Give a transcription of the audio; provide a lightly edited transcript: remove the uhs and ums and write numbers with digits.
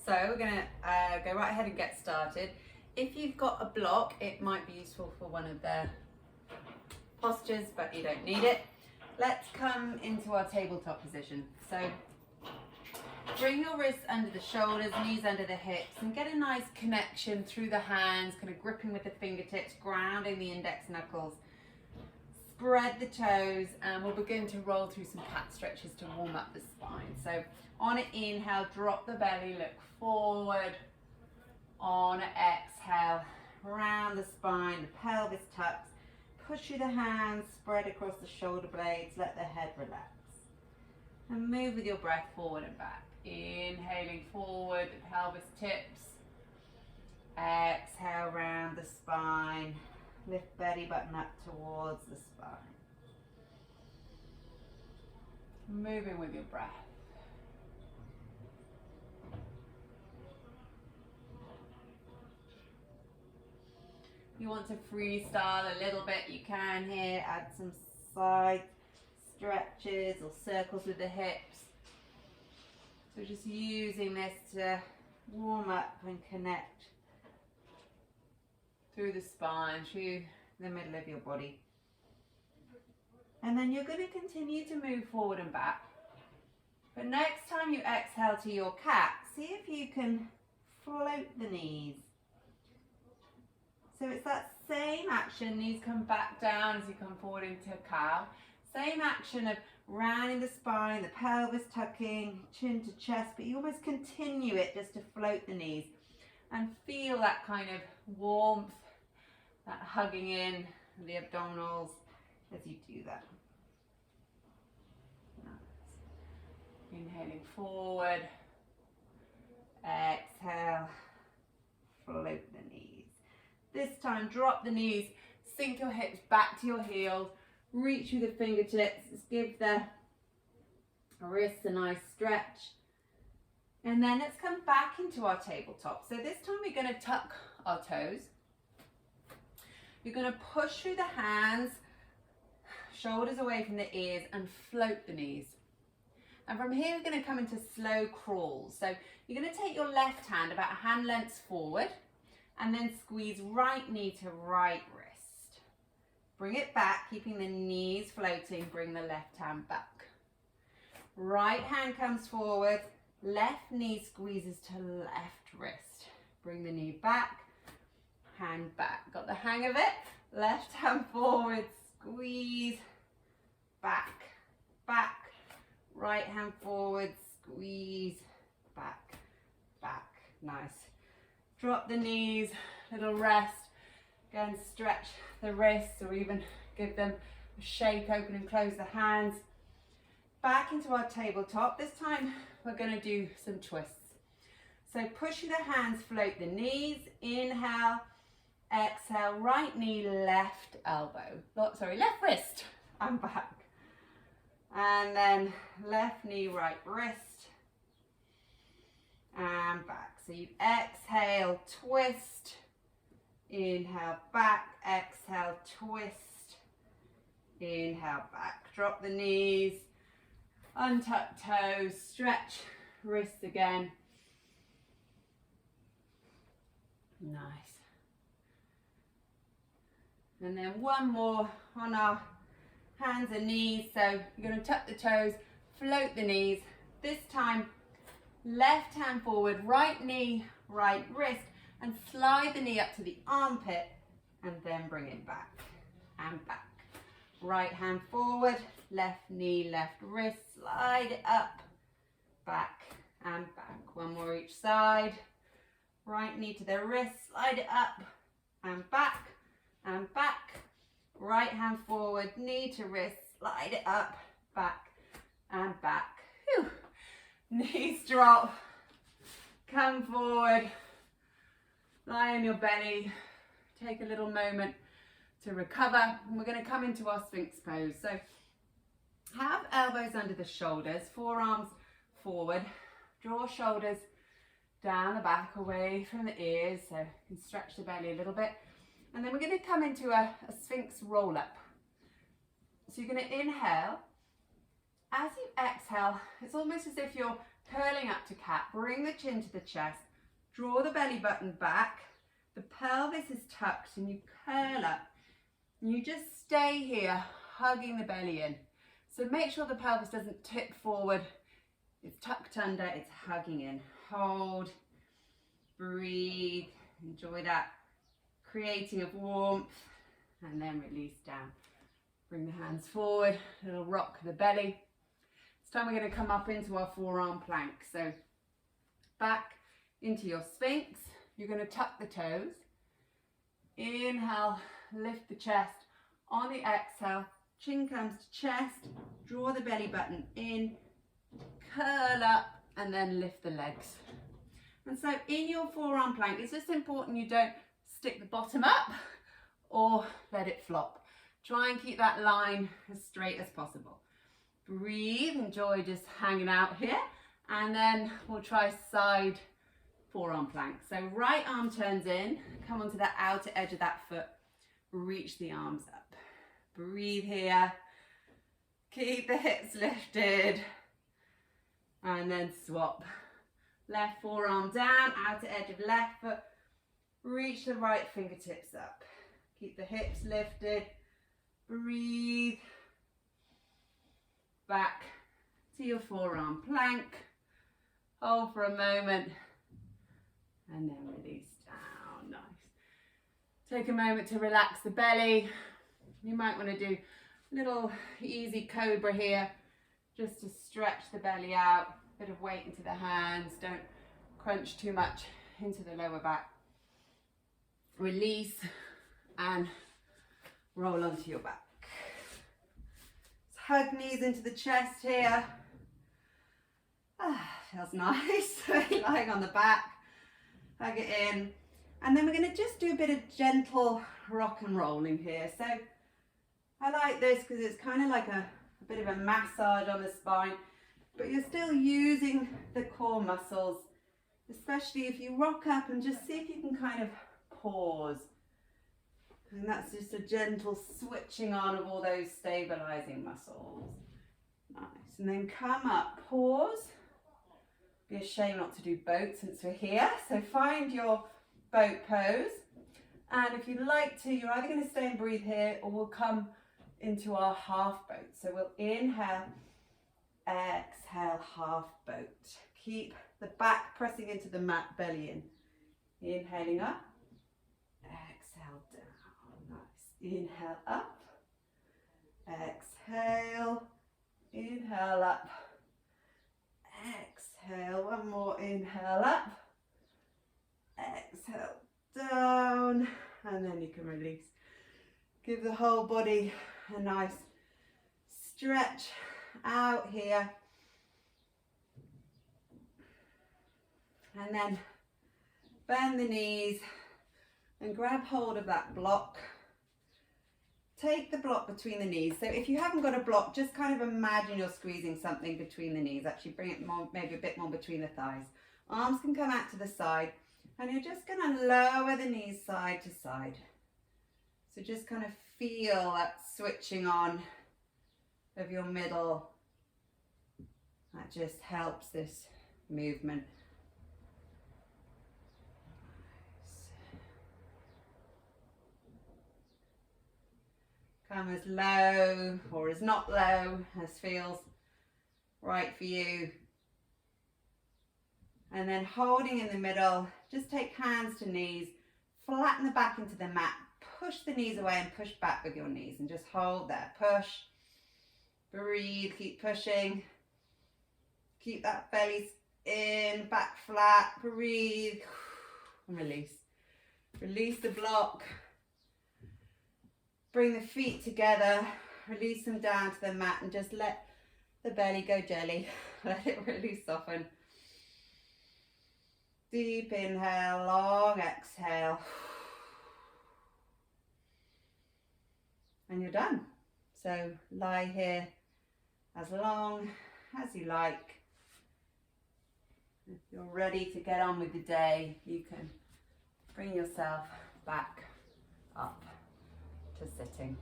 So we're going to go right ahead and get started. If you've got a block, it might be useful for one of the postures, but you don't need it. Let's come into our tabletop position. So bring your wrists under the shoulders, knees under the hips, and get a nice connection through the hands, kind of gripping with the fingertips, grounding the index knuckles. Spread the toes, and we'll begin to roll through some cat stretches to warm up the spine. So on an inhale, drop the belly, look forward. On an exhale, round the spine, the pelvis tucks. Push through the hands, spread across the shoulder blades, let the head relax. And move with your breath forward and back. Inhaling forward, the pelvis tips. Exhale, round the spine. Lift belly button up towards the spine. Moving with your breath. You want to freestyle a little bit, you can here. Add some side stretches or circles with the hips. So just using this to warm up and connect through the spine, through the middle of your body. And then you're going to continue to move forward and back. But next time you exhale to your cat, see if you can float the knees. So it's that same action, knees come back down as you come forward into cow. Same action of rounding the spine, the pelvis tucking, chin to chest, but you almost continue it just to float the knees and feel that kind of warmth, that hugging in the abdominals as you do that. Nice. Inhaling forward, exhale, float the knees. This time, drop the knees, sink your hips back to your heels, reach through the fingertips, give the wrists a nice stretch. And then let's come back into our tabletop. So this time we're going to tuck our toes. You're going to push through the hands, shoulders away from the ears, and float the knees. And from here we're going to come into slow crawls. So you're going to take your left hand about a hand length forward, and then squeeze right knee to right wrist. Bring it back, keeping the knees floating, bring the left hand back. Right hand comes forward, left knee squeezes to left wrist. Bring the knee back, hand back. Got the hang of it? Left hand forward, squeeze, back, back. Right hand forward, squeeze, back, back. Nice. Drop the knees, little rest. Go and stretch the wrists or even give them a shake, open and close the hands. Back into our tabletop. This time we're going to do some twists. So push through the hands, float the knees. Inhale, exhale, right knee, left elbow. Left wrist and back. And then left knee, right wrist and back. So you exhale, twist, inhale, back, exhale, twist, inhale, back. Drop the knees, untuck toes, stretch wrists again. Nice. And then one more on our hands and knees. So you're going to tuck the toes, float the knees. This time, left hand forward, right knee, right wrist, and slide the knee up to the armpit, and then bring it back and back. Right hand forward, left knee, left wrist, slide it up, back and back. One more each side. Right knee to the wrist, slide it up and back and back. Right hand forward, knee to wrist, slide it up, back and back. Whew. Knees drop, come forward, lie on your belly, take a little moment to recover, and we're going to come into our Sphinx pose. So have elbows under the shoulders, forearms forward, draw shoulders down the back, away from the ears, so you can stretch the belly a little bit. And then we're going to come into a Sphinx roll up. So you're going to inhale. As you exhale, it's almost as if you're curling up to cat. Bring the chin to the chest. Draw the belly button back. The pelvis is tucked and you curl up. And you just stay here, hugging the belly in. So make sure the pelvis doesn't tip forward. It's tucked under, it's hugging in. Hold, breathe, enjoy that creating of warmth, and then release down. Bring the hands forward, it'll rock the belly. This time we're going to come up into our forearm plank. So back into your Sphinx. You're going to tuck the toes. Inhale, lift the chest. On the exhale, chin comes to chest, draw the belly button in, curl up, and then lift the legs. And so in your forearm plank, it's just important you don't stick the bottom up or let it flop. Try and keep that line as straight as possible. Breathe, enjoy just hanging out here, and then we'll try side forearm plank. So right arm turns in, come onto that outer edge of that foot, reach the arms up. Breathe here, keep the hips lifted, and then swap. Left forearm down, outer edge of left foot, reach the right fingertips up. Keep the hips lifted, breathe. Back to your forearm plank. Hold for a moment, and then release down. Nice. Take a moment to relax the belly. You might want to do a little easy cobra here, just to stretch the belly out. Bit of weight into the hands. Don't crunch too much into the lower back. Release and roll onto your back. Hug knees into the chest here. Feels nice. Lying on the back. Hug it in. And then we're going to just do a bit of gentle rock and rolling here. So I like this because it's kind of like a bit of a massage on the spine, but you're still using the core muscles, especially if you rock up, and just see if you can kind of pause. And that's just a gentle switching on of all those stabilizing muscles. Nice. And then come up, pause. Be a shame not to do boat since we're here. So find your boat pose. And if you'd like to, you're either going to stay and breathe here, or we'll come into our half boat. So we'll inhale, exhale, half boat. Keep the back pressing into the mat, belly in. Inhaling up, exhale down. Nice. Inhale up, exhale, inhale up, exhale. One more, inhale up, exhale down, and then you can release. Give the whole body a nice stretch out here, and then bend the knees and grab hold of that block. Take the block between the knees. So if you haven't got a block, just kind of imagine you're squeezing something between the knees. Actually bring it more, maybe a bit more between the thighs. Arms can come out to the side, and you're just going to lower the knees side to side. So just kind of feel that switching on of your middle. That just helps this movement. Come as low or as not low as feels right for you. And then holding in the middle, just take hands to knees, flatten the back into the mat, push the knees away and push back with your knees, and just hold there. Push, breathe, keep pushing. Keep that belly in, back flat, breathe, and release. Release the block. Bring the feet together, release them down to the mat, and just let the belly go jelly. Let it really soften. Deep inhale, long exhale. And you're done. So lie here as long as you like. If you're ready to get on with the day, you can bring yourself back up to sitting.